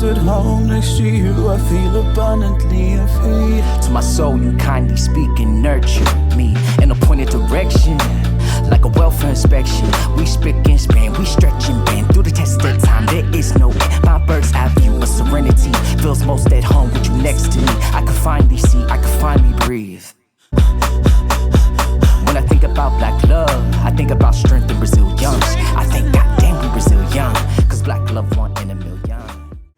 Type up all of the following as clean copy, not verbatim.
at home next to you, I feel abundantly and free. To my soul, you kindly speak and nurture me in a pointed direction, like a welfare inspection. We spick and span, we stretch and bend through the test of time. There is no end. My bird's eye view of serenity feels most at home with you next to me. I can finally see, I can finally breathe. When I think about black love, I think about strength and resilience. I think, goddamn, we resilient, cause black love 1 in a million.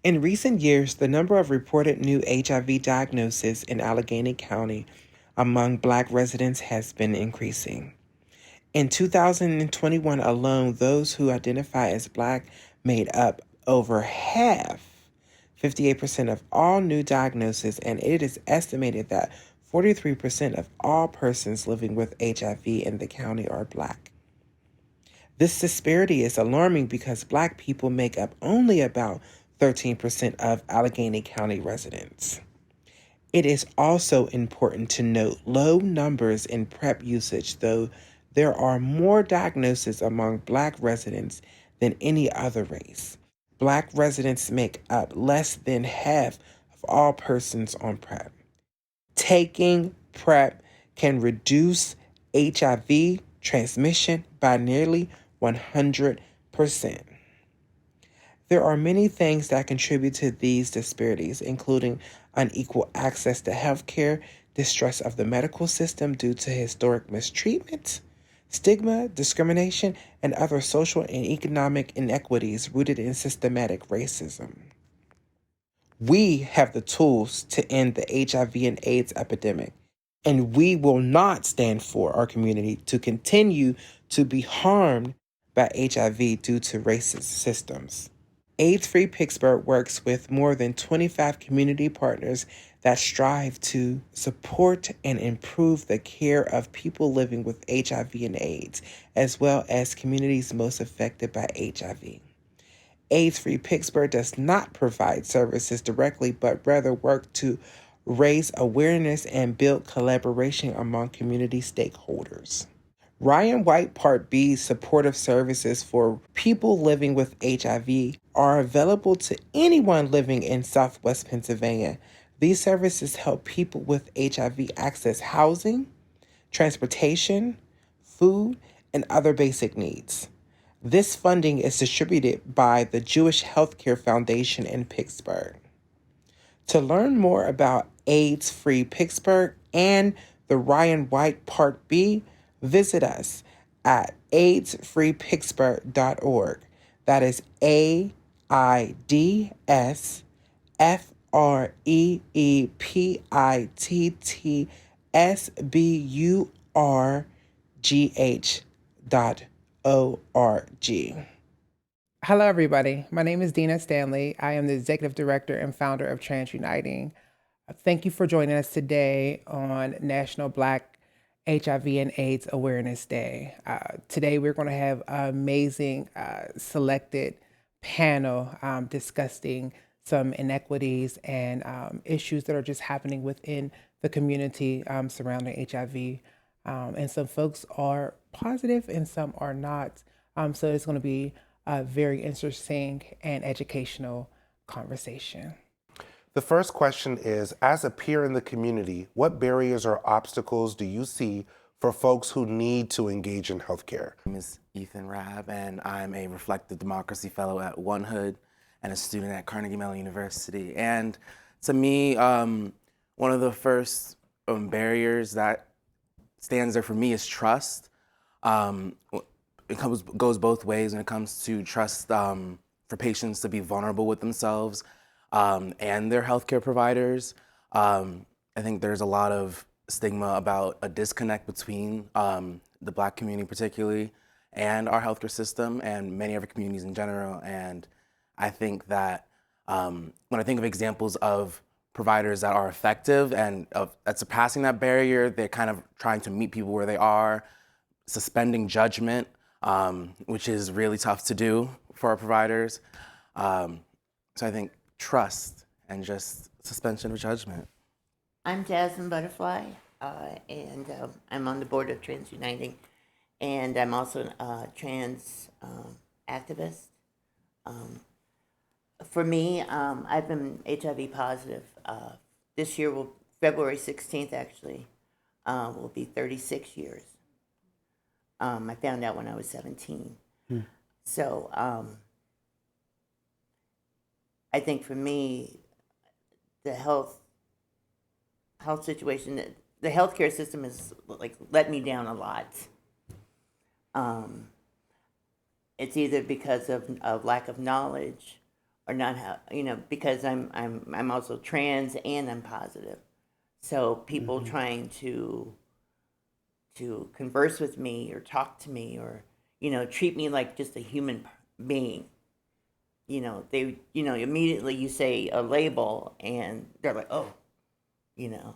In recent years, the number of reported new HIV diagnoses in Allegheny County among Black residents has been increasing. In 2021 alone, those who identify as Black made up over half, 58% of all new diagnoses, and it is estimated that 43% of all persons living with HIV in the county are Black. This disparity is alarming because Black people make up only about 13% of Allegheny County residents. It is also important to note low numbers in PrEP usage, though there are more diagnoses among Black residents than any other race. Black residents make up less than half of all persons on PrEP. Taking PrEP can reduce HIV transmission by nearly 100%. There are many things that contribute to these disparities, including unequal access to health care, distrust of the medical system due to historic mistreatment, stigma, discrimination, and other social and economic inequities rooted in systematic racism. We have the tools to end the HIV and AIDS epidemic, and we will not stand for our community to continue to be harmed by HIV due to racist systems. AIDS-Free Pittsburgh works with more than 25 community partners that strive to support and improve the care of people living with HIV and AIDS, as well as communities most affected by HIV. AIDS-Free Pittsburgh does not provide services directly, but rather work to raise awareness and build collaboration among community stakeholders. Ryan White Part B supportive services for people living with HIV are available to anyone living in Southwest Pennsylvania. These services help people with HIV access housing, transportation, food, and other basic needs. This funding is distributed by the Jewish Healthcare Foundation in Pittsburgh. To learn more about AIDS-Free Pittsburgh and the Ryan White Part B, visit us at aidsfreepittsburgh.org. That is AIDSFREEPITTSBURGH.org. Hello, everybody. My name is Dina Stanley. I am the Executive Director and founder of Trans Uniting. Thank you for joining us today on National Black HIV and AIDS Awareness Day. Today, we're going to have an amazing selected panel discussing some inequities and issues that are just happening within the community surrounding HIV. And some folks are positive and some are not. So it's going to be a very interesting and educational conversation. The first question is, as a peer in the community, what barriers or obstacles do you see for folks who need to engage in healthcare? My name is Ethan Rabb, and I'm a Reflective Democracy Fellow at One Hood and a student at Carnegie Mellon University. And to me, one of the first barriers that stands there for me is trust. It goes both ways when it comes to trust for patients to be vulnerable with themselves and their healthcare providers. I think there's a lot of stigma about a disconnect between the Black community particularly and our healthcare system and many other communities in general. And I think that when I think of examples of providers that are effective and at surpassing that barrier, they're kind of trying to meet people where they are, suspending judgment, which is really tough to do for our providers. So I think trust and just suspension of judgment. I'm Jasmine Butterfly, and I'm on the board of Trans Uniting, and I'm also a trans activist. For me, I've been HIV positive. This year February 16th actually, will be 36 years. I found out when I was 17. So I think for me, the health situation, the healthcare system has like let me down a lot. It's either because of lack of knowledge, or not how, because I'm also trans and I'm positive. So people trying to converse with me or talk to me or treat me like just a human being. They immediately you say a label and they're like, oh, you know.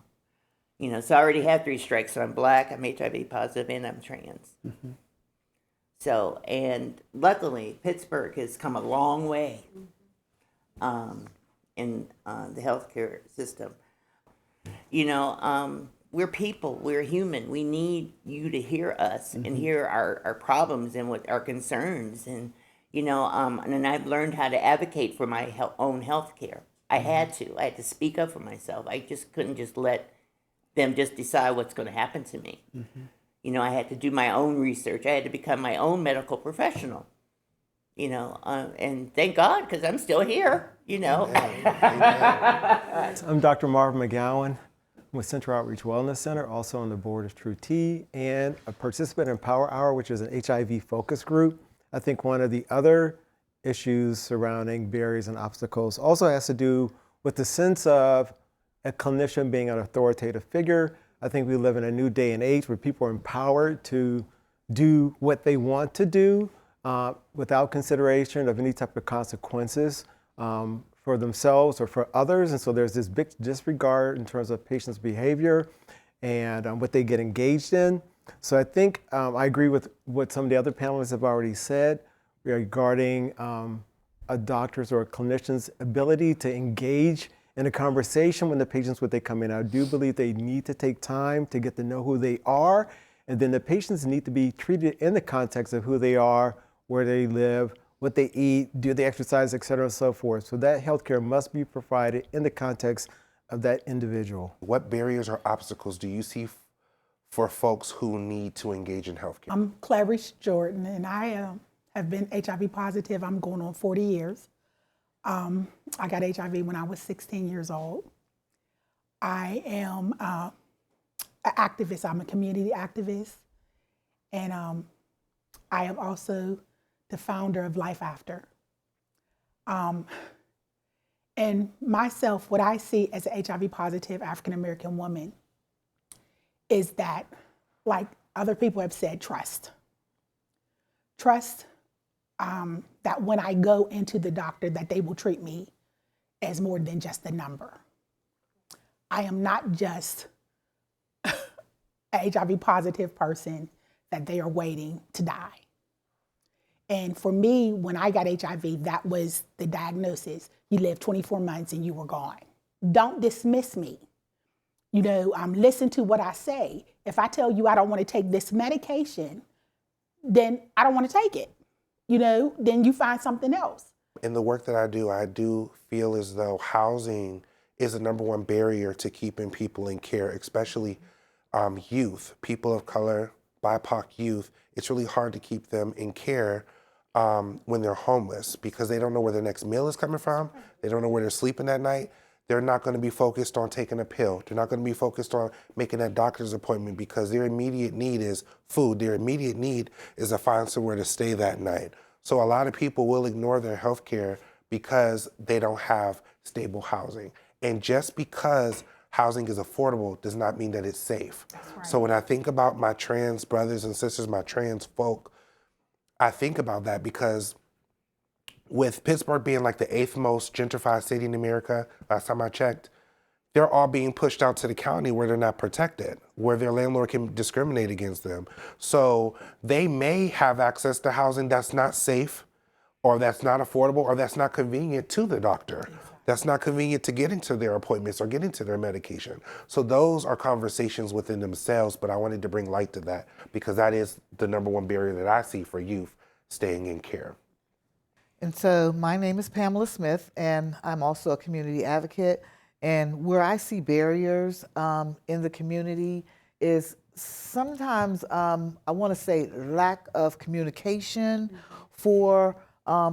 So I already have 3 strikes. So I'm black, I'm HIV positive, and I'm trans. So, and luckily, Pittsburgh has come a long way in the healthcare system. We're people, we're human. We need you to hear us and hear our problems and what our concerns. And, and I've learned how to advocate for my own health care. I had to speak up for myself. I just couldn't just let them just decide what's going to happen to me. I had to do my own research. I had to become my own medical professional. And thank God, because I'm still here. I'm Dr. Marvin McGowan. I'm with Central Outreach Wellness Center, also on the board of True T, and a participant in Power Hour, which is an HIV focus group. I think one of the other issues surrounding barriers and obstacles also has to do with the sense of a clinician being an authoritative figure. I think we live in a new day and age where people are empowered to do what they want to do without consideration of any type of consequences for themselves or for others. And so there's this big disregard in terms of patients' behavior and what they get engaged in. So I think I agree with what some of the other panelists have already said regarding a doctor's or a clinician's ability to engage in a conversation when the patients, when they come in. I do believe they need to take time to get to know who they are, and then the patients need to be treated in the context of who they are, where they live, what they eat, do they exercise, et cetera, and so forth. So that healthcare must be provided in the context of that individual. What barriers or obstacles do you see for folks who need to engage in healthcare? I'm Clarice Jordan, and I have been HIV positive. I'm going on 40 years. I got HIV when I was 16 years old. I am an activist. I'm a community activist. And I am also the founder of Life After. And myself, what I see as an HIV positive African-American woman is that, like other people have said, trust. Trust that when I go into the doctor, that they will treat me as more than just a number. I am not just an HIV positive person that they are waiting to die. And for me, when I got HIV, that was the diagnosis. You lived 24 months and you were gone. Don't dismiss me. Listen to what I say. If I tell you I don't want to take this medication, then I don't want to take it. Then you find something else. In the work that I do feel as though housing is the #1 barrier to keeping people in care, especially youth, people of color, BIPOC youth. It's really hard to keep them in care when they're homeless because they don't know where their next meal is coming from. They don't know where they're sleeping at night. They're not going to be focused on taking a pill. They're not going to be focused on making that doctor's appointment because their immediate need is food. Their immediate need is to find somewhere to stay that night. So a lot of people will ignore their health care because they don't have stable housing. And just because housing is affordable does not mean that it's safe. That's right. So when I think about my trans brothers and sisters, my trans folk, I think about that because with Pittsburgh being like the 8th most gentrified city in America, last time I checked, they're all being pushed out to the county where they're not protected, where their landlord can discriminate against them. So they may have access to housing that's not safe, or that's not affordable, or that's not convenient to the doctor. Exactly. That's not convenient to getting to their appointments or getting to their medication. So those are conversations within themselves, but I wanted to bring light to that because that is the #1 barrier that I see for youth staying in care. And so my name is Pamela Smith, and I'm also a community advocate. And where I see barriers in the community is sometimes, I want to say, lack of communication for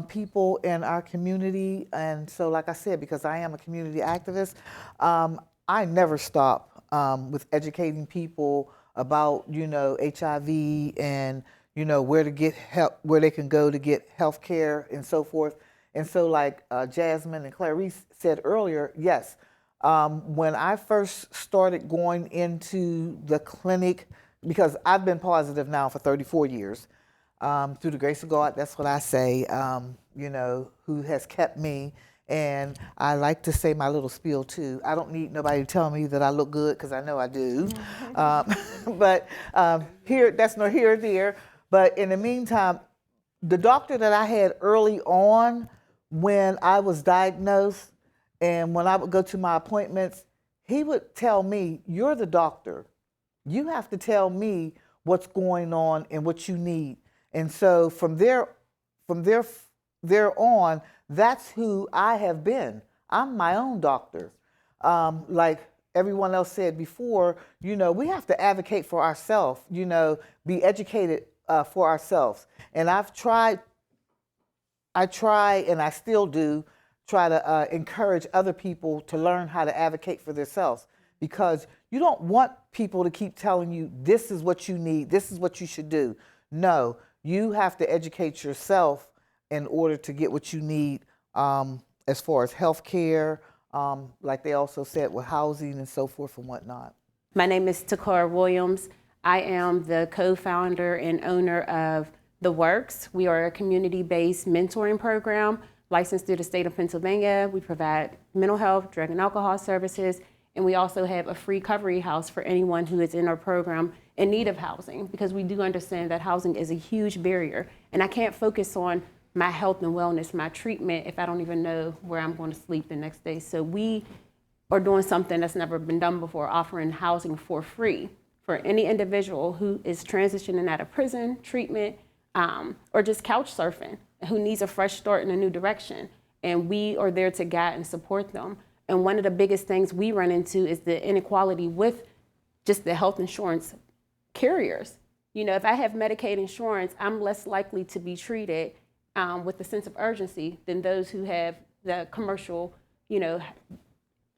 people in our community. And so, like I said, because I am a community activist, I never stop with educating people about, HIV and where to get help, where they can go to get health care and so forth. And so like Jasmine and Clarice said earlier, yes, when I first started going into the clinic, because I've been positive now for 34 years, through the grace of God, that's what I say, who has kept me. And I like to say my little spiel too. I don't need nobody to tell me that I look good, because I know I do. But here, that's no here or there. But in the meantime, the doctor that I had early on when I was diagnosed and when I would go to my appointments, he would tell me, "You're the doctor. You have to tell me what's going on and what you need." And so from there on, that's who I have been. I'm my own doctor. Like everyone else said before, we have to advocate for ourselves, be educated for ourselves. And I try and I still do try to encourage other people to learn how to advocate for themselves, because you don't want people to keep telling you, this is what you need, this is what you should do. No, you have to educate yourself in order to get what you need as far as health care, like they also said, with housing and so forth and whatnot. My name is Takara Williams. I am the co-founder and owner of The Works. We are a community-based mentoring program licensed through the state of Pennsylvania. We provide mental health, drug and alcohol services, and we also have a free recovery house for anyone who is in our program in need of housing, because we do understand that housing is a huge barrier. And I can't focus on my health and wellness, my treatment, if I don't even know where I'm going to sleep the next day. So we are doing something that's never been done before, offering housing for free for any individual who is transitioning out of prison, treatment, or just couch surfing, who needs a fresh start in a new direction. And we are there to guide and support them. And one of the biggest things we run into is the inequality with just the health insurance carriers. If I have Medicaid insurance, I'm less likely to be treated with a sense of urgency than those who have the commercial,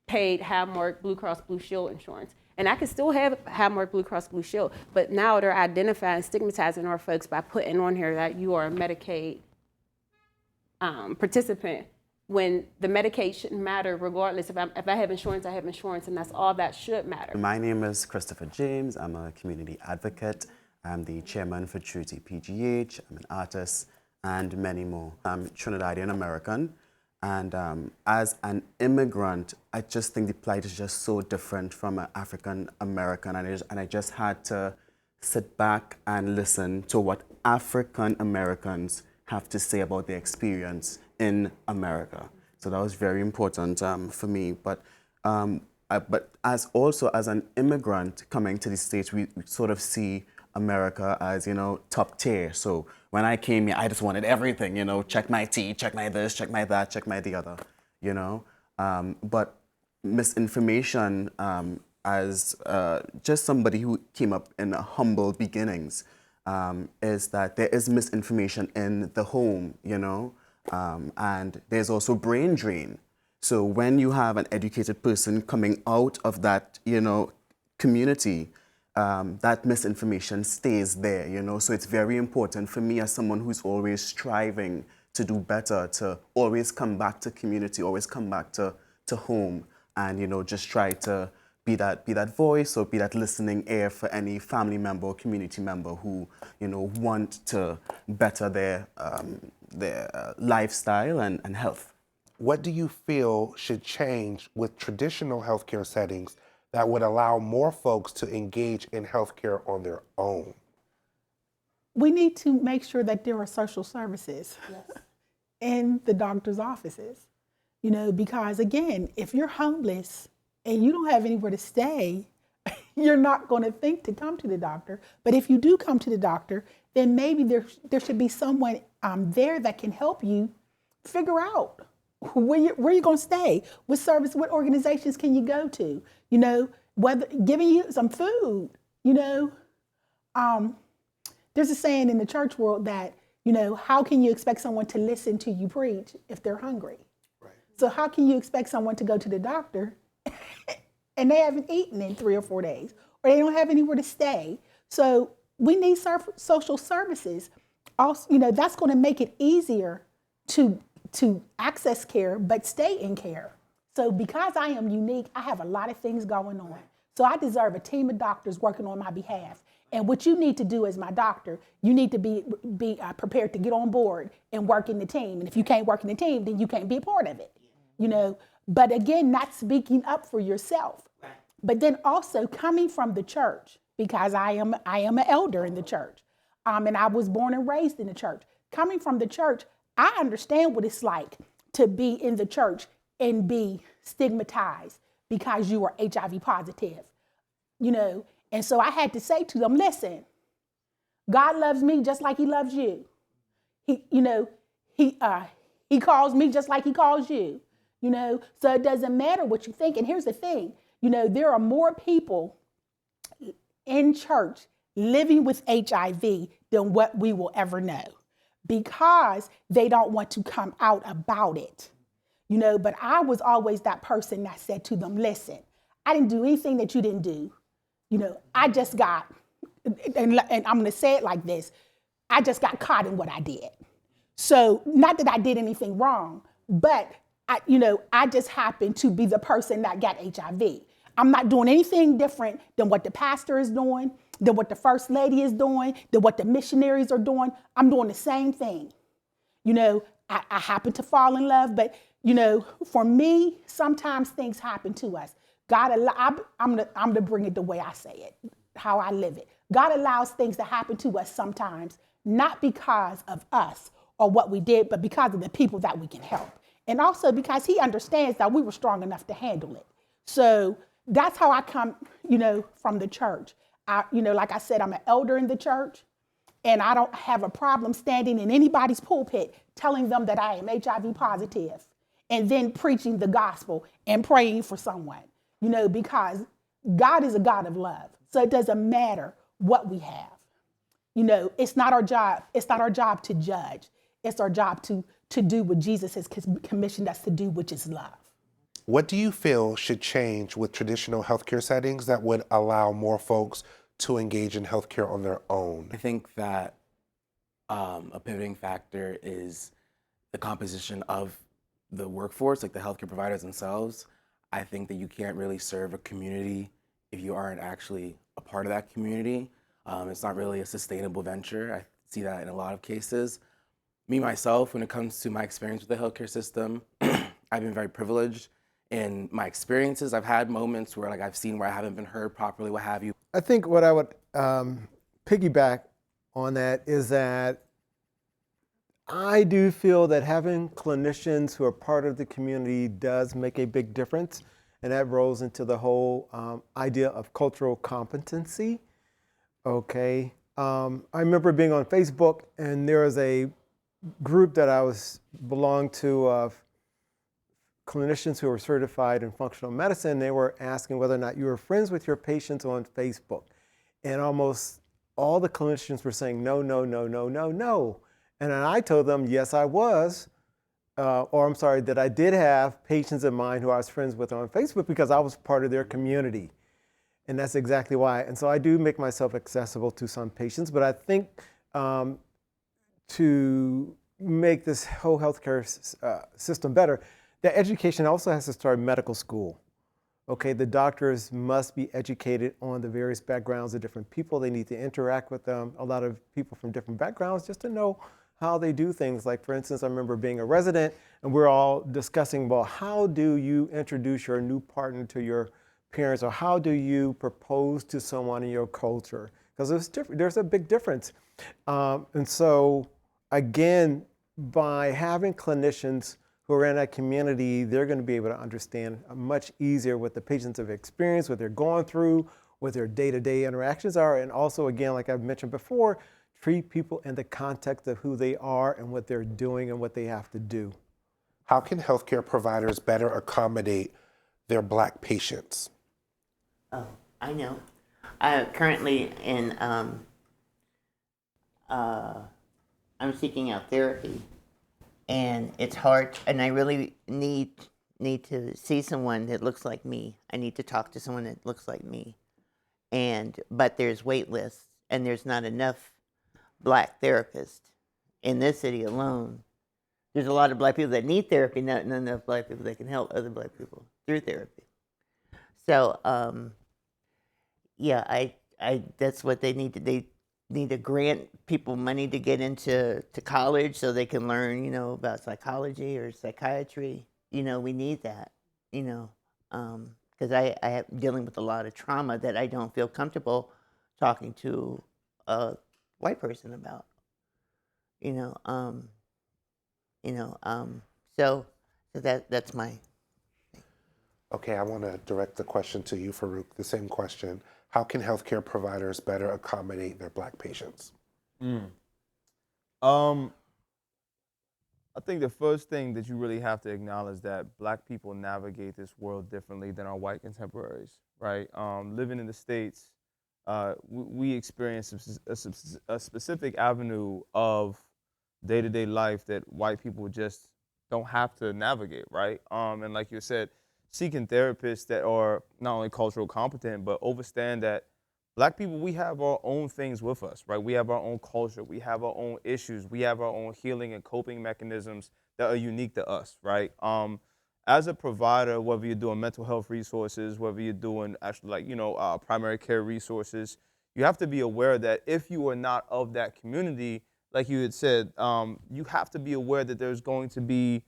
paid Highmark Blue Cross Blue Shield insurance. And I can still have Highmark Blue Cross Blue Shield, but now they're identifying, stigmatizing our folks by putting on here that you are a Medicaid participant, when the Medicaid shouldn't matter regardless. If I have insurance, I have insurance, and that's all that should matter. My name is Christopher James. I'm a community advocate. I'm the chairman for True T PGH. I'm an artist, and many more. I'm Trinidadian American, and as an immigrant, I just think the plight is just so different from an African American, and I just had to sit back and listen to what African Americans have to say about their experience in America. So that was very important for me. But as an immigrant coming to the States, we sort of see America as, top tier. So when I came here, I just wanted everything, check my teeth, check my this, check my that, check my the other, But misinformation, as just somebody who came up in humble beginnings, is that there is misinformation in the home, and there's also brain drain. So when you have an educated person coming out of that, community, that misinformation stays there, So it's very important for me as someone who's always striving to do better, to always come back to community, always come back to home, and, just try to be that voice or be that listening ear for any family member or community member who, want to better their lifestyle and health. What do you feel should change with traditional healthcare settings that would allow more folks to engage in healthcare on their own? We need to make sure that there are social services in the doctor's offices, because again, if you're homeless and you don't have anywhere to stay, you're not going to think to come to the doctor. But if you do come to the doctor, then maybe there should be someone there that can help you figure out where you're going to stay, what organizations can you go to, whether giving you some food, there's a saying in the church world that, how can you expect someone to listen to you preach if they're hungry? Right. So how can you expect someone to go to the doctor and they haven't eaten in 3 or 4 days, or they don't have anywhere to stay? So we need social services. Also, that's going to make it easier to access care, but stay in care. So because I am unique, I have a lot of things going on. So I deserve a team of doctors working on my behalf. And what you need to do as my doctor, you need to be prepared to get on board and work in the team. And if you can't work in the team, then you can't be a part of it. But again, not speaking up for yourself. Right. But then also coming from the church, because I am an elder in the church, and I was born and raised in the church. Coming from the church, I understand what it's like to be in the church and be stigmatized because you are HIV positive, And so I had to say to them, listen, God loves me just like he loves you. He calls me just like he calls you, So it doesn't matter what you think. And here's the thing, there are more people in church living with HIV than what we will ever know, because they don't want to come out about it, But I was always that person that said to them, listen, I didn't do anything that you didn't do. I just got, and I'm going to say it like this, I just got caught in what I did. So not that I did anything wrong, but I just happened to be the person that got HIV. I'm not doing anything different than what the pastor is doing, than what the first lady is doing, than what the missionaries are doing. I'm doing the same thing. I happen to fall in love, but for me, sometimes things happen to us. I'm gonna bring it the way I say it, how I live it. God allows things to happen to us sometimes, not because of us or what we did, but because of the people that we can help. And also because he understands that we were strong enough to handle it. So that's how I come, from the church. Like I said, I'm an elder in the church, and I don't have a problem standing in anybody's pulpit telling them that I am HIV positive and then preaching the gospel and praying for someone. Because God is a God of love. So it doesn't matter what we have. It's not our job. It's not our job to judge. It's our job to do what Jesus has commissioned us to do, which is love. What do you feel should change with traditional healthcare settings that would allow more folks to engage in healthcare on their own? I think that a pivoting factor is the composition of the workforce, like the healthcare providers themselves. I think that you can't really serve a community if you aren't actually a part of that community. It's not really a sustainable venture. I see that in a lot of cases. Me, myself, when it comes to my experience with the healthcare system, I've been very privileged in my experiences. I've had moments where I've seen where I haven't been heard properly, what have you. I think what I would piggyback on that is that I do feel that having clinicians who are part of the community does make a big difference, and that rolls into the whole idea of cultural competency. Okay, I remember being on Facebook, and there was a group that I belonged to of clinicians who were certified in functional medicine. They were asking whether or not you were friends with your patients on Facebook, and almost all the clinicians were saying no, no, no, no, no, no. And then I told them, yes, I was, that I did have patients of mine who I was friends with on Facebook because I was part of their community. And that's exactly why. And so I do make myself accessible to some patients, but I think to make this whole healthcare system better, that education also has to start in medical school. Okay, the doctors must be educated on the various backgrounds of different people. They need to interact with them, a lot of people from different backgrounds, just to know how they do things. Like, for instance, I remember being a resident and we're all discussing, well, how do you introduce your new partner to your parents, or how do you propose to someone in your culture? Because there's a big difference. And so, again, by having clinicians who are in that community, they're going to be able to understand much easier what the patients have experienced, what they're going through, what their day-to-day interactions are, and also, again, like I've mentioned before, treat people in the context of who they are and what they're doing and what they have to do. How can healthcare providers better accommodate their Black patients? Oh, I know. Currently I'm seeking out therapy, and it's hard. And I really need to see someone that looks like me. I need to talk to someone that looks like me. But there's wait lists, and there's not enough Black therapists in this city alone. There's a lot of Black people that need therapy, not enough Black people that can help other Black people through therapy. So, yeah, I that's what they need to. They need to grant people money to get into college so they can learn, about psychology or psychiatry. We need that. Because I am dealing with a lot of trauma that I don't feel comfortable talking to a white person about. So that's my. Okay, I want to direct the question to you, Farouk, the same question. How can healthcare providers better accommodate their Black patients? I think the first thing that you really have to acknowledge that Black people navigate this world differently than our white contemporaries, right? Living in the States, we experience a specific avenue of day-to-day life that white people just don't have to navigate, right? And like you said, seeking therapists that are not only cultural competent, but understand that Black people, we have our own things with us, right? We have our own culture. We have our own issues. We have our own healing and coping mechanisms that are unique to us, right? As a provider, whether you're doing mental health resources, whether you're doing actually primary care resources, you have to be aware that if you are not of that community, like you had said, you have to be aware that there's going to be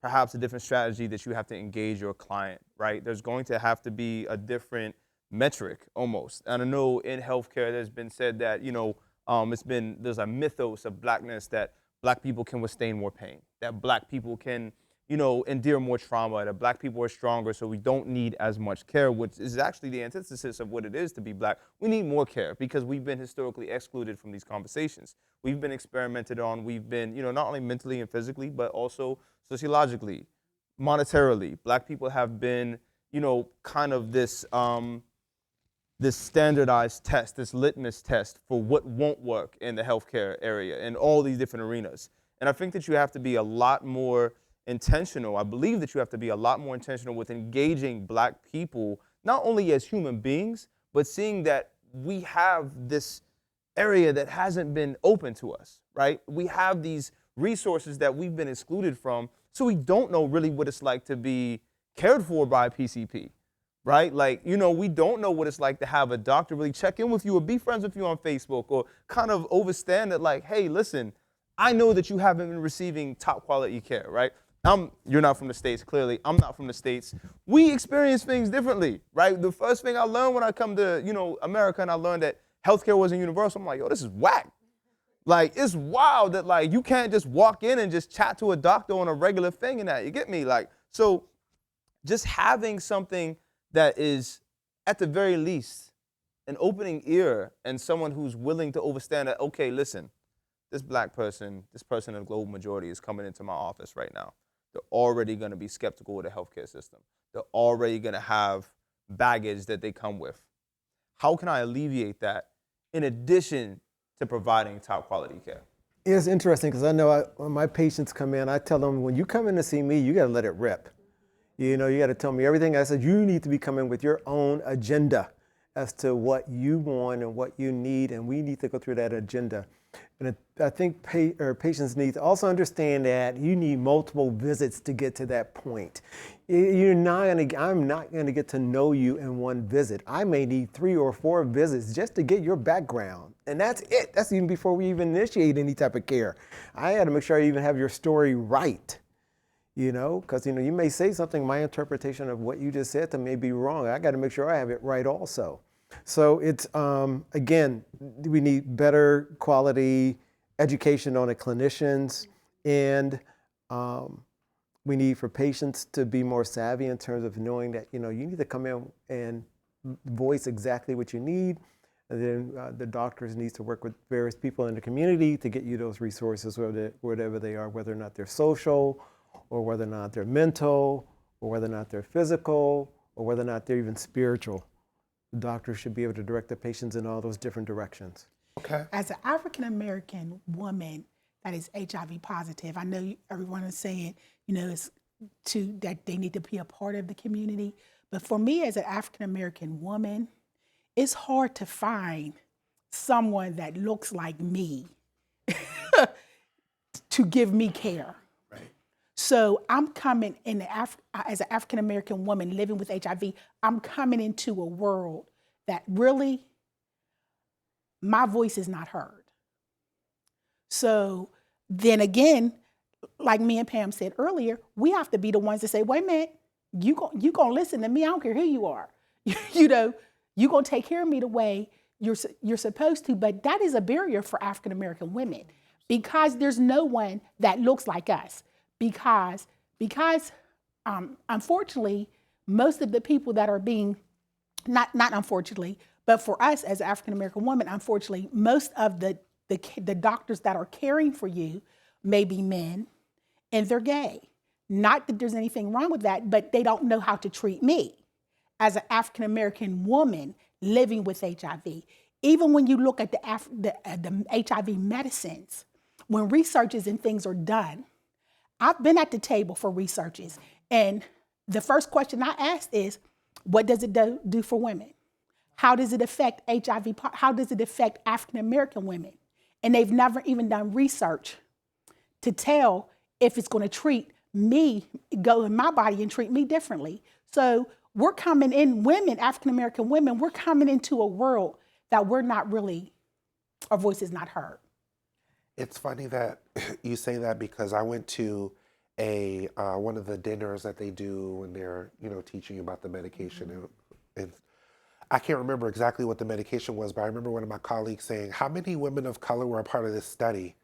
perhaps a different strategy that you have to engage your client, right? There's going to have to be a different metric almost. And I know in healthcare there's been said that, there's a mythos of Blackness that Black people can withstand more pain, that Black people can, endure more trauma, that Black people are stronger, so we don't need as much care, which is actually the antithesis of what it is to be Black. We need more care because we've been historically excluded from these conversations. We've been experimented on. We've been, not only mentally and physically, but also sociologically, monetarily. Black people have been, kind of this standardized test, this litmus test for what won't work in the healthcare area in all these different arenas. And I think that you have to be a lot more intentional. I believe that you have to be a lot more intentional with engaging Black people, not only as human beings, but seeing that we have this area that hasn't been open to us, right? We have these resources that we've been excluded from, so we don't know really what it's like to be cared for by a PCP. Right? Like, we don't know what it's like to have a doctor really check in with you or be friends with you on Facebook or kind of understand that, like, hey, listen, I know that you haven't been receiving top quality care, right? You're not from the States, clearly. I'm not from the States. We experience things differently, right? The first thing I learned when I come to, America and I learned that healthcare wasn't universal, I'm like, yo, this is whack. Like, it's wild that, like, you can't just walk in and just chat to a doctor on a regular thing and that. You get me? Like, so just having something that is, at the very least, an opening ear and someone who's willing to understand that, okay, listen, this Black person, this person in the global majority is coming into my office right now. They're already going to be skeptical of the healthcare system. They're already going to have baggage that they come with. How can I alleviate that in addition to providing top quality care? It's interesting because I know when my patients come in, I tell them, when you come in to see me, you got to let it rip. You got to tell me everything. I said, you need to be coming with your own agenda as to what you want and what you need, and we need to go through that agenda. And I think patients need to also understand that you need multiple visits to get to that point. I'm not going to get to know you in one visit. I may need 3 or 4 visits just to get your background, and that's it. That's even before we even initiate any type of care. I got to make sure I even have your story right. Because, you may say something, my interpretation of what you just said to may be wrong. I got to make sure I have it right also. So it's, again, we need better quality education on the clinicians, and we need for patients to be more savvy in terms of knowing that, you need to come in and voice exactly what you need. And then the doctors need to work with various people in the community to get you those resources, whatever they are, whether or not they're social or whether or not they're mental, or whether or not they're physical, or whether or not they're even spiritual. The doctor should be able to direct the patients in all those different directions. Okay. As an African American woman that is HIV positive, I know everyone is saying, it's that they need to be a part of the community. But for me as an African American woman, it's hard to find someone that looks like me to give me care. Right. So I'm coming in as an African American woman living with HIV, I'm coming into a world that really my voice is not heard. So then again, like me and Pam said earlier, we have to be the ones to say, wait a minute, you gonna listen to me, I don't care who you are. You gonna take care of me the way you're supposed to, but that is a barrier for African American women because there's no one that looks like us. Because unfortunately, most of the people that are being, not unfortunately, but for us as African American women, unfortunately, most of the doctors that are caring for you may be men and they're gay. Not that there's anything wrong with that, but they don't know how to treat me as an African American woman living with HIV. Even when you look at the HIV medicines, when researches and things are done, I've been at the table for researches, and the first question I asked is, what does it do for women? How does it affect HIV? How does it affect African American women? And they've never even done research to tell if it's going to treat me, go in my body and treat me differently. So we're coming in, women, African American women, we're coming into a world that we're not really, our voice is not heard. It's funny that you say that because I went to one of the dinners that they do when they're teaching about the medication, and I can't remember exactly what the medication was, but I remember one of my colleagues saying, "How many women of color were a part of this study?"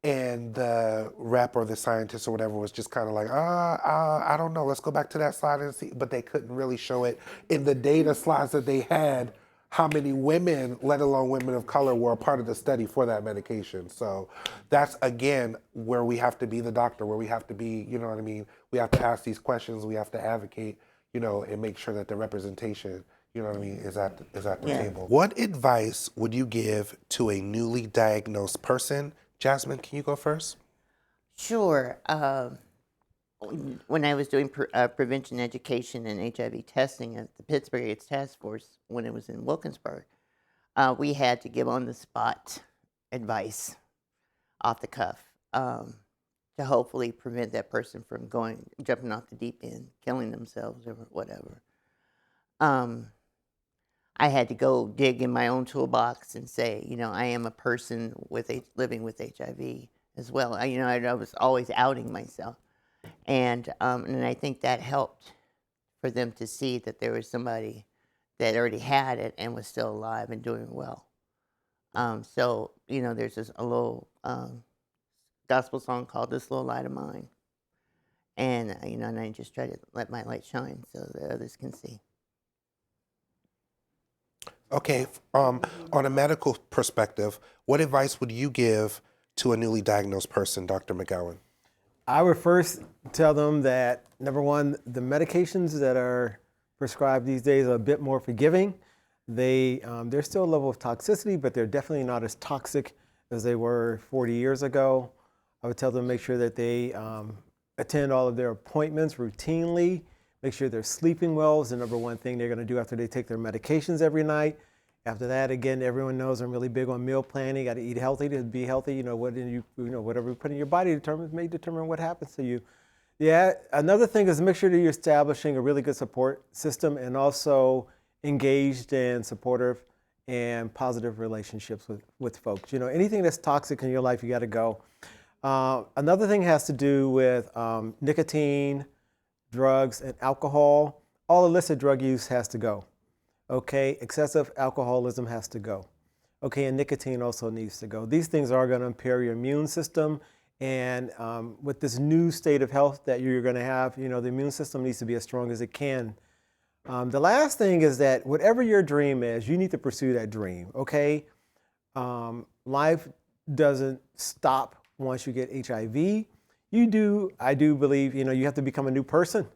And the rep or the scientist or whatever was just kind of like, I don't know, let's go back to that slide and see. But they couldn't really show it in the data slides that they had, how many women, let alone women of color, were a part of the study for that medication. So that's, again, where we have to be the doctor, where we have to be, you know what I mean? We have to ask these questions, we have to advocate, and make sure that the representation, you know what I mean, is at the table. What advice would you give to a newly diagnosed person? Jasmine, can you go first? Sure. When I was doing prevention education and HIV testing at the Pittsburgh AIDS Task Force when it was in Wilkinsburg, we had to give on-the-spot advice off the cuff to hopefully prevent that person from jumping off the deep end, killing themselves or whatever. I had to go dig in my own toolbox and say, I am a person living with HIV as well. I was always outing myself. And I think that helped for them to see that there was somebody that already had it and was still alive and doing well. So, there's a little gospel song called This Little Light of Mine. And, and I just try to let my light shine so that others can see. Okay, on a medical perspective, what advice would you give to a newly diagnosed person, Dr. McGowan? I would first tell them that, number one, the medications that are prescribed these days are a bit more forgiving. There's still a level of toxicity, but they're definitely not as toxic as they were 40 years ago. I would tell them to make sure that they attend all of their appointments routinely. Make sure they're sleeping well is the number one thing they're going to do after they take their medications every night. After that, again, everyone knows I'm really big on meal planning. You got to eat healthy to be healthy. Whatever you put in your body may determine what happens to you. Yeah. Another thing is make sure that you're establishing a really good support system and also engaged and supportive and positive relationships with folks. Anything that's toxic in your life, you got to go. Another thing has to do with nicotine, drugs, and alcohol. All illicit drug use has to go. Okay, excessive alcoholism has to go. Okay, and nicotine also needs to go. These things are going to impair your immune system, and with this new state of health that you're going to have, the immune system needs to be as strong as it can. The last thing is that whatever your dream is, you need to pursue that dream, okay? Life doesn't stop once you get HIV. I do believe, you have to become a new person.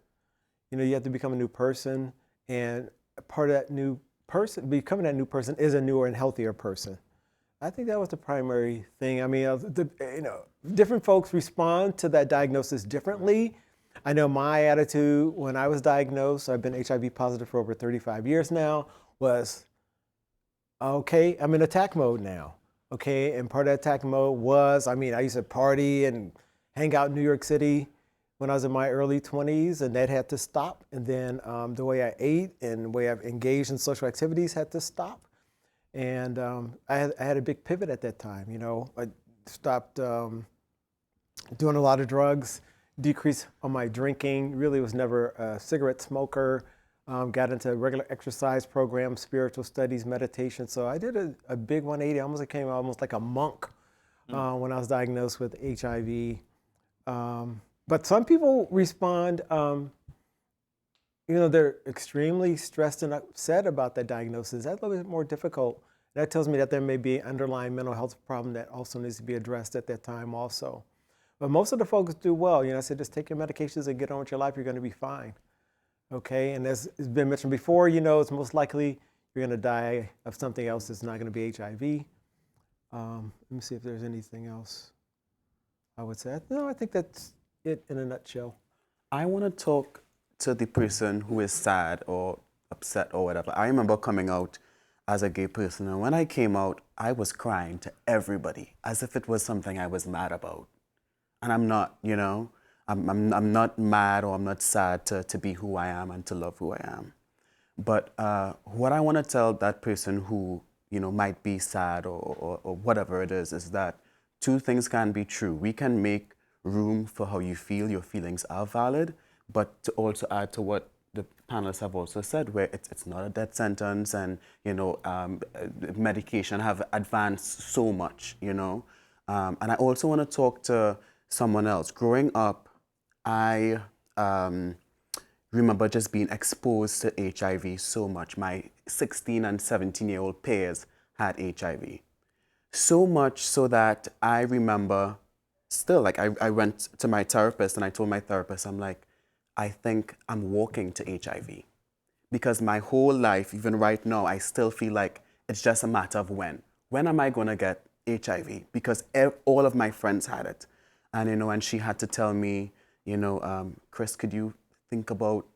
You have to become a new person, and part of that new person, becoming that new person, is a newer and healthier person. I think that was the primary thing. I mean, different folks respond to that diagnosis differently. I know my attitude when I was diagnosed, I've been HIV positive for over 35 years now, was, okay, I'm in attack mode now. Okay, and part of that attack mode was, I used to party and hang out in New York City when I was in my early 20s, and that had to stop. And then the way I ate and the way I've engaged in social activities had to stop. And I had a big pivot at that time. I stopped doing a lot of drugs, decreased on my drinking, really was never a cigarette smoker, got into regular exercise programs, spiritual studies, meditation. So I did a big 180. I almost became almost like a monk when I was diagnosed with HIV. But some people respond, they're extremely stressed and upset about that diagnosis. That's a little bit more difficult. That tells me that there may be an underlying mental health problem that also needs to be addressed at that time also. But most of the folks do well. I said, just take your medications and get on with your life. You're going to be fine. Okay, and as has been mentioned before, it's most likely you're going to die of something else that's not going to be HIV. Let me see if there's anything else I would say. No, I think that's it in a nutshell. I want to talk to the person who is sad or upset or whatever. I remember coming out as a gay person, and when I came out, I was crying to everybody as if it was something I was mad about. And I'm not, I'm not mad or I'm not sad to be who I am and to love who I am. But what I want to tell that person who, might be sad or whatever it is that two things can be true. We can make room for how you feel, your feelings are valid, but to also add to what the panelists have also said, where it's not a death sentence, and medication have advanced so much, and I also want to talk to someone else. Growing up, I remember just being exposed to HIV so much. My 16 and 17-year-old peers had HIV. So much so that I remember still, I went to my therapist and I told my therapist, I'm like, I think I'm walking to HIV. Because my whole life, even right now, I still feel like it's just a matter of when. When am I going to get HIV? Because all of my friends had it. And, and she had to tell me, Chris, could you think about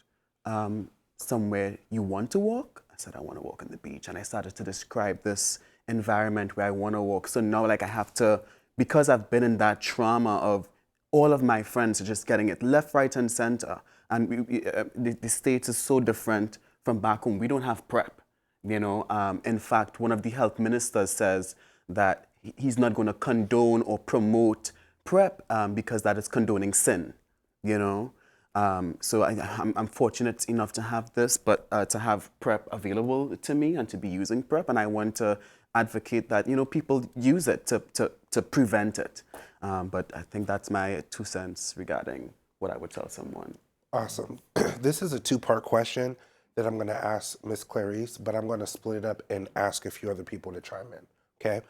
somewhere you want to walk? I said, I want to walk on the beach. And I started to describe this environment where I want to walk. So now, I have to, because I've been in that trauma of all of my friends are just getting it left, right, and center. And the States is so different from back home. We don't have PrEP, In fact, one of the health ministers says that he's not going to condone or promote PrEP because that is condoning sin, So I'm fortunate enough to have this, but to have PrEP available to me and to be using PrEP. And I want to advocate that, people use it to prevent it. But I think that's my 2 cents regarding what I would tell someone. Awesome. This is a two-part question that I'm going to ask Ms. Clarice, but I'm going to split it up and ask a few other people to chime in, okay?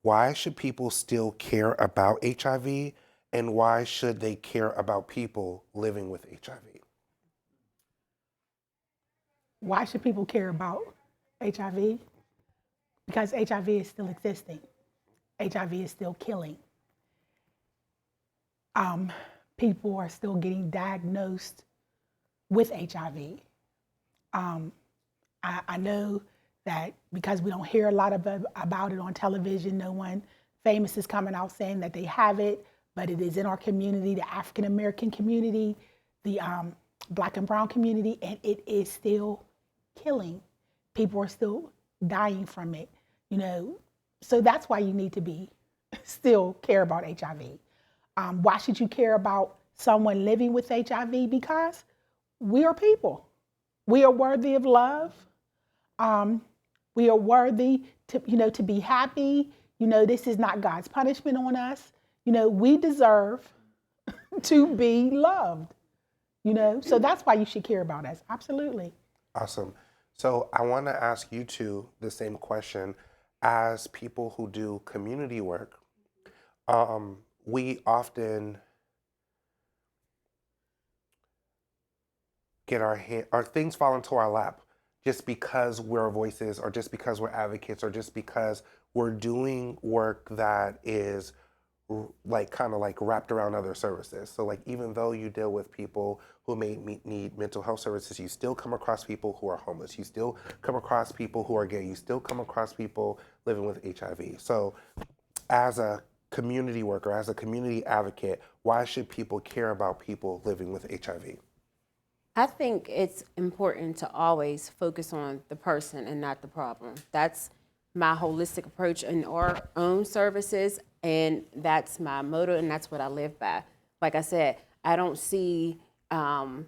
Why should people still care about HIV, and why should they care about people living with HIV? Why should people care about HIV? Because HIV is still existing. HIV is still killing. People are still getting diagnosed with HIV. I know that because we don't hear a lot about it on television, no one famous is coming out saying that they have it, but it is in our community, the African American community, the Black and brown community, and it is still killing. People are still dying from it, So that's why you need to still care about HIV. Why should you care about someone living with HIV? Because we are people. We are worthy of love. We are worthy to be happy. This is not God's punishment on us. We deserve to be loved. So that's why you should care about us. Absolutely. Awesome. So I want to ask you two the same question. As people who do community work, we often get our things fall into our lap just because we're voices, or just because we're advocates, or just because we're doing work that is like kind of like wrapped around other services. So like even though you deal with people who may need mental health services, you still come across people who are homeless. You still come across people who are gay. You still come across people living with HIV. So as a community worker, as a community advocate, why should people care about people living with HIV? I think it's important to always focus on the person and not the problem. That's my holistic approach in our own services, and that's my motto, and that's what I live by. Like I said, I don't see HIV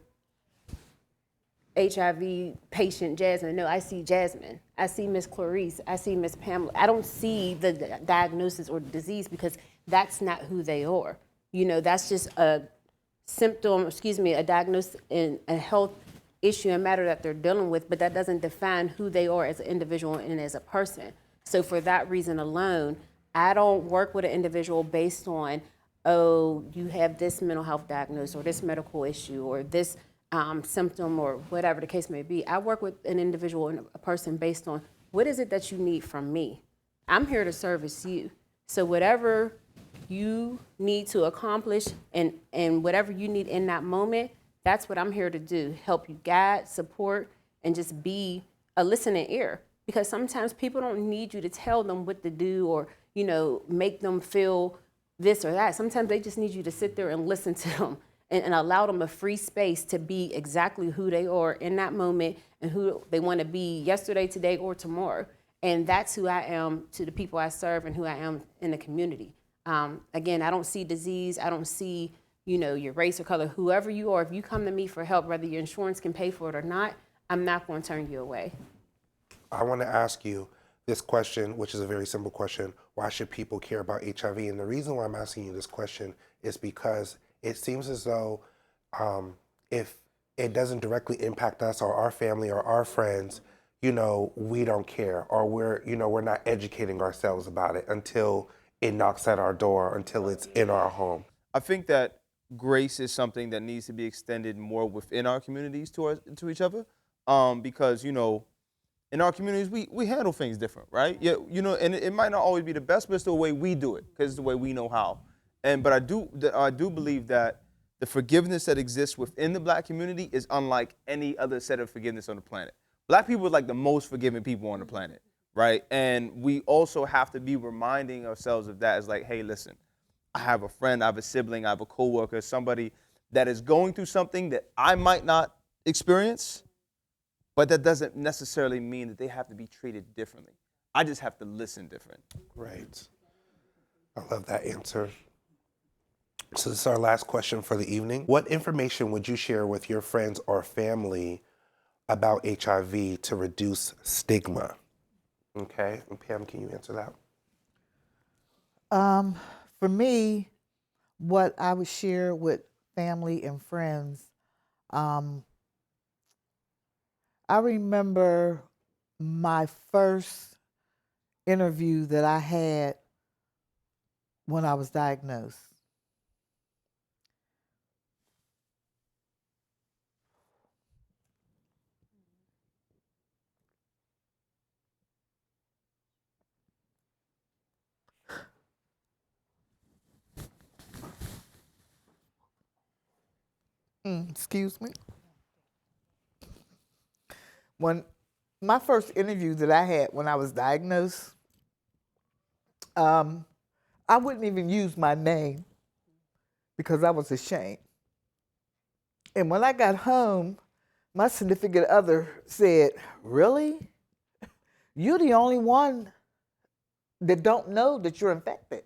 patient Jasmine. No, I see Jasmine. I see Miss Clarice. I see Miss Pamela. I don't see the diagnosis or disease because that's not who they are. You know, that's just a symptom, a diagnosis in a health issue and matter that they're dealing with, but that doesn't define who they are as an individual and as a person. So for that reason alone, I don't work with an individual based on, oh, you have this mental health diagnosis or this medical issue or this symptom or whatever the case may be. I work with an individual and a person based on what is it that you need from me. I'm here to service you. So whatever you need to accomplish and whatever you need in that moment, that's what I'm here to do. Help you guide, support, and just be a listening ear. Because sometimes people don't need you to tell them what to do or, you know, make them feel this or that. Sometimes they just need you to sit there and listen to them and allow them a free space to be exactly who they are in that moment and who they want to be yesterday, today, or tomorrow. And that's who I am to the people I serve and who I am in the community. Again, I don't see disease. I don't see, you know, your race or color, whoever you are. If you come to me for help, whether your insurance can pay for it or not, I'm not going to turn you away. I want to ask you this question, which is a very simple question. Why should people care about HIV? And the reason why I'm asking you this question is because it seems as though if it doesn't directly impact us or our family or our friends, you know, we don't care, or we're not educating ourselves about it until it knocks at our door, until it's in our home. I think that grace is something that needs to be extended more within our communities to each other, because, you know, in our communities, we handle things different, right? Yeah, you know, and it might not always be the best, but it's the way we do it, because it's the way we know how. But I do believe that the forgiveness that exists within the Black community is unlike any other set of forgiveness on the planet. Black people are like the most forgiving people on the planet, right? And we also have to be reminding ourselves of that. As like, hey, listen, I have a friend, I have a sibling, I have a coworker, somebody that is going through something that I might not experience, but that doesn't necessarily mean that they have to be treated differently. I just have to listen different. Right. I love that answer. So this is our last question for the evening. What information would you share with your friends or family about HIV to reduce stigma? Okay, and Pam, can you answer that? For me, what I would share with family and friends, I remember my first interview that I had when I was diagnosed. Excuse me. When my first interview that I had when I was diagnosed, I wouldn't even use my name because I was ashamed. And when I got home, my significant other said, "Really? You're the only one that don't know that you're infected.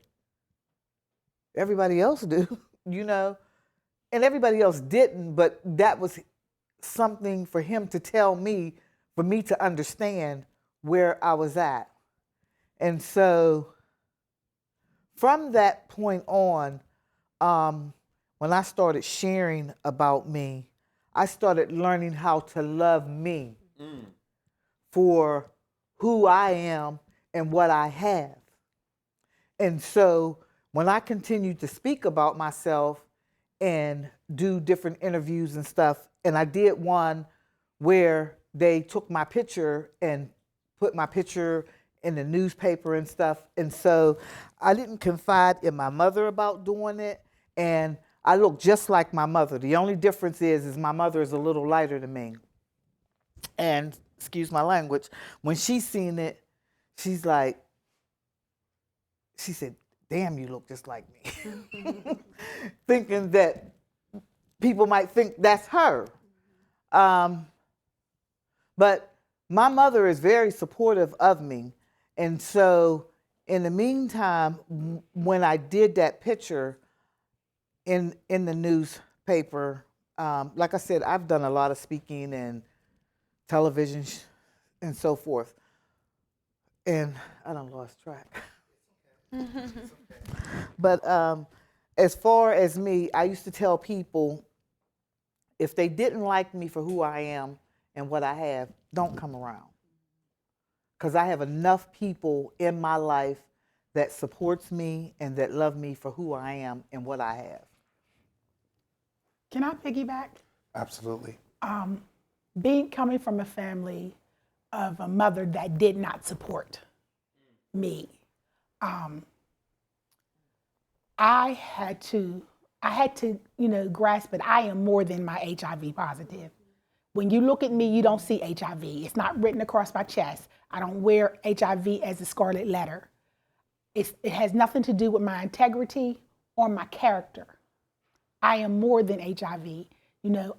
Everybody else do, you know?" And everybody else didn't, but that was something for him to tell me, for me to understand where I was at. And so from that point on, when I started sharing about me, I started learning how to love me for who I am and what I have. And so when I continued to speak about myself and do different interviews and stuff. And I did one where they took my picture and put my picture in the newspaper and stuff. And so I didn't confide in my mother about doing it. And I look just like my mother. The only difference is my mother is a little lighter than me. And excuse my language, when she seen it, she said, damn, you look just like me. Thinking that people might think that's her. But my mother is very supportive of me. And so in the meantime, when I did that picture in the newspaper, like I said, I've done a lot of speaking and television and so forth. And I done lost track. But as far as me, I used to tell people, if they didn't like me for who I am and what I have, don't come around. Because I have enough people in my life that supports me and that love me for who I am and what I have. Can I piggyback? Absolutely. Coming from a family of a mother that did not support me, I had to, grasp it. I am more than my HIV positive. When you look at me, you don't see HIV. It's not written across my chest. I don't wear HIV as a scarlet letter. It has nothing to do with my integrity or my character. I am more than HIV. The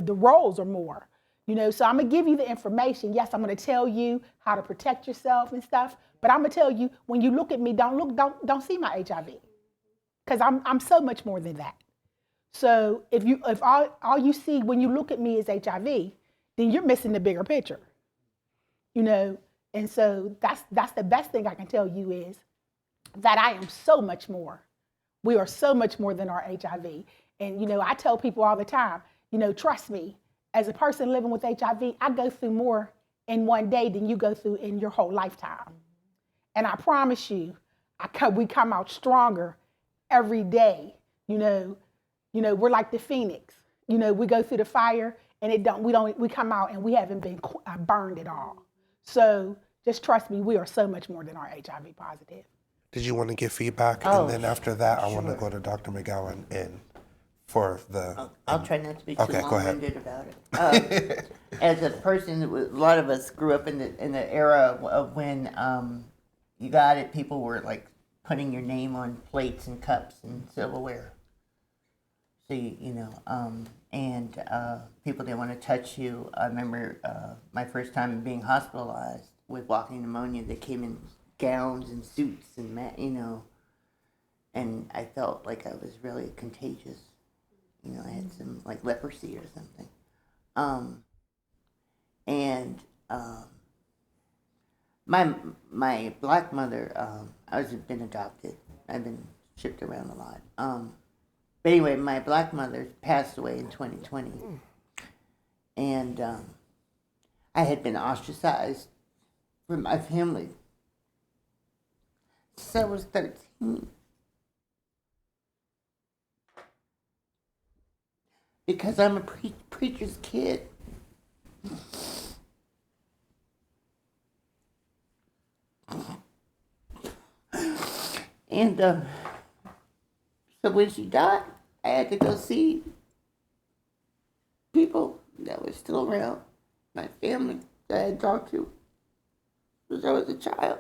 roles are more. So I'm gonna give you the information. Yes, I'm gonna tell you how to protect yourself and stuff. But I'm gonna tell you, when you look at me, don't see my HIV, because I'm so much more than that. So if all you see when you look at me is HIV, then you're missing the bigger picture. And so that's the best thing I can tell you is that I am so much more. We are so much more than our HIV. And I tell people all the time, trust me, as a person living with HIV, I go through more in one day than you go through in your whole lifetime. And I promise you, we come out stronger every day. We're like the phoenix. We go through the fire and we come out and we haven't been burned at all. So just trust me, we are so much more than our HIV positive. Did you want to give feedback? Oh, and then after that, I want to sure. go to Dr. McGowan for the... I'll try not to be too Okay, go ahead. long-winded about it. As a person, a lot of us grew up in the era of when you got it, people were like putting your name on plates and cups and silverware. So, and people didn't want to touch you. I remember my first time being hospitalized with walking pneumonia. They came in gowns and suits and, and I felt like I was really contagious. I had some like leprosy or something. My black mother, I've been adopted. I've been shipped around a lot. But anyway, my black mother passed away in 2020. And I had been ostracized from my family since I was 13. Because I'm a preacher's kid. And so when she died, I had to go see people that were still around, my family that I had talked to since I was a child.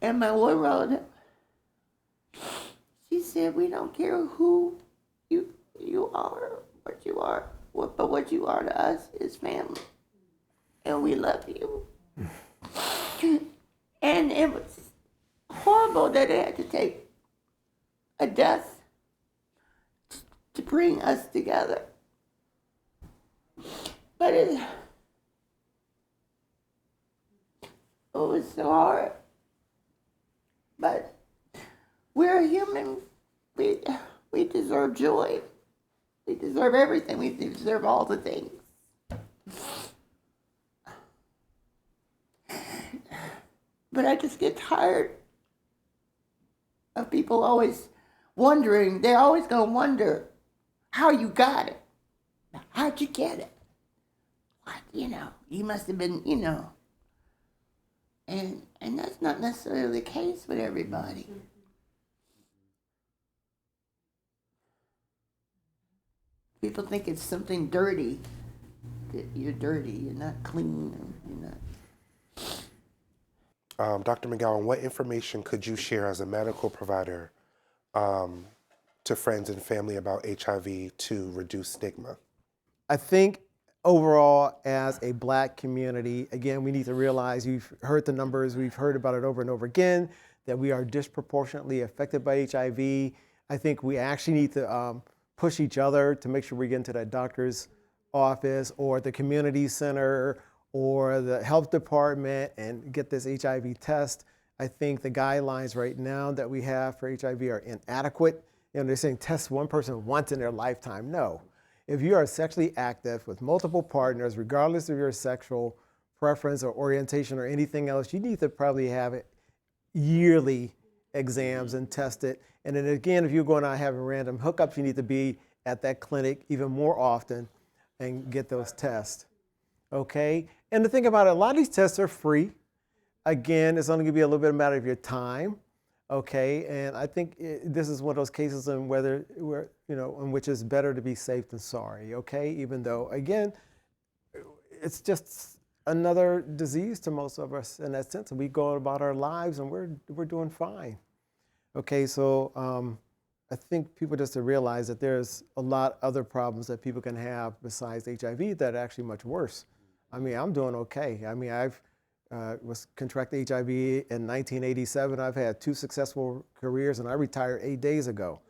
And my one relative, she said, we don't care who you are, what you are, but what you are to us is family. And we love you. And it was horrible that it had to take a death to bring us together. But it was so hard. But we're human. We deserve joy. We deserve everything. We deserve all the things. But I just get tired of people always wondering, they're always going to wonder how you got it. How'd you get it? What, you must have been, and that's not necessarily the case with everybody. People think it's something dirty, that you're dirty, you're not clean, you're not. Dr. McGowan, what information could you share as a medical provider to friends and family about HIV to reduce stigma? I think overall, as a Black community, again, we need to realize, you've heard the numbers, we've heard about it over and over again, that we are disproportionately affected by HIV. I think we actually need to push each other to make sure we get into that doctor's office or the community center or the health department and get this HIV test. I think the guidelines right now that we have for HIV are inadequate. They're saying test one person once in their lifetime. No. If you are sexually active with multiple partners, regardless of your sexual preference or orientation or anything else, you need to probably have it yearly exams and test it. And then again, if you're going out having random hookups, you need to be at that clinic even more often and get those tests. Okay? And to think about it, a lot of these tests are free. Again, it's only going to be a little bit a matter of your time. Okay, and I think this is one of those cases in in which it's better to be safe than sorry. Okay, even though again, it's just another disease to most of us in that sense, and we go about our lives and we're doing fine. Okay, so I think people just to realize that there's a lot of other problems that people can have besides HIV that are actually much worse. I mean, I'm doing okay. I mean, I've was contracted HIV in 1987. I've had 2 successful careers, and I retired 8 days ago.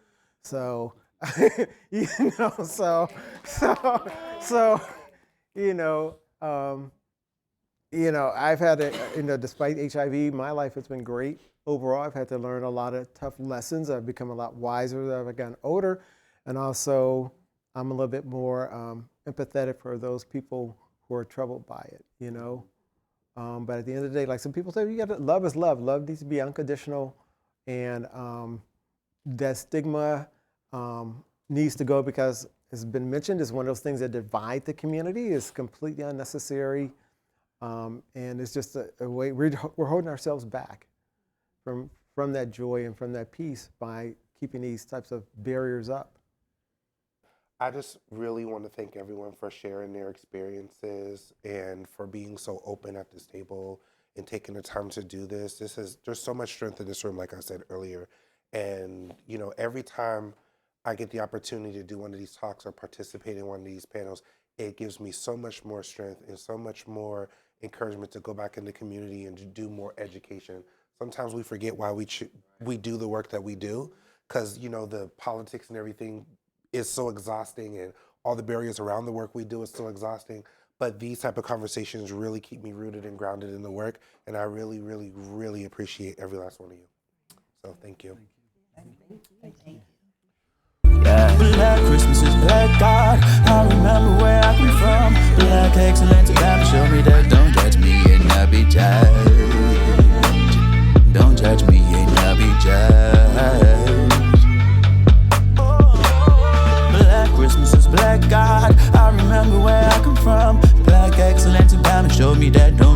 So, I've had despite HIV, my life has been great overall. I've had to learn a lot of tough lessons. I've become a lot wiser as I've gotten older, and also I'm a little bit more empathetic for those people who are troubled by it. But at the end of the day, like some people say, love is love. Love needs to be unconditional, and that stigma needs to go because, it's been mentioned, is one of those things that divide the community. Is completely unnecessary, and it's just a way we're holding ourselves back from that joy and from that peace by keeping these types of barriers up. I just really want to thank everyone for sharing their experiences and for being so open at this table and taking the time to do this. There's so much strength in this room, like I said earlier. And, every time I get the opportunity to do one of these talks or participate in one of these panels, it gives me so much more strength and so much more encouragement to go back in the community and to do more education. Sometimes we forget why we do the work that we do, because, the politics and everything is so exhausting, and all the barriers around the work we do is so exhausting. But these type of conversations really keep me rooted and grounded in the work, and I really, really, really appreciate every last one of you. So thank you. Thank you. Yeah. Black Christmas is black God. I remember where I come from. Black excellence, God show me that. Don't judge me and not be judged. Don't judge me and not be judged. Christmas is black God. I remember where I come from. Black excellence and diamond showed me that. Don't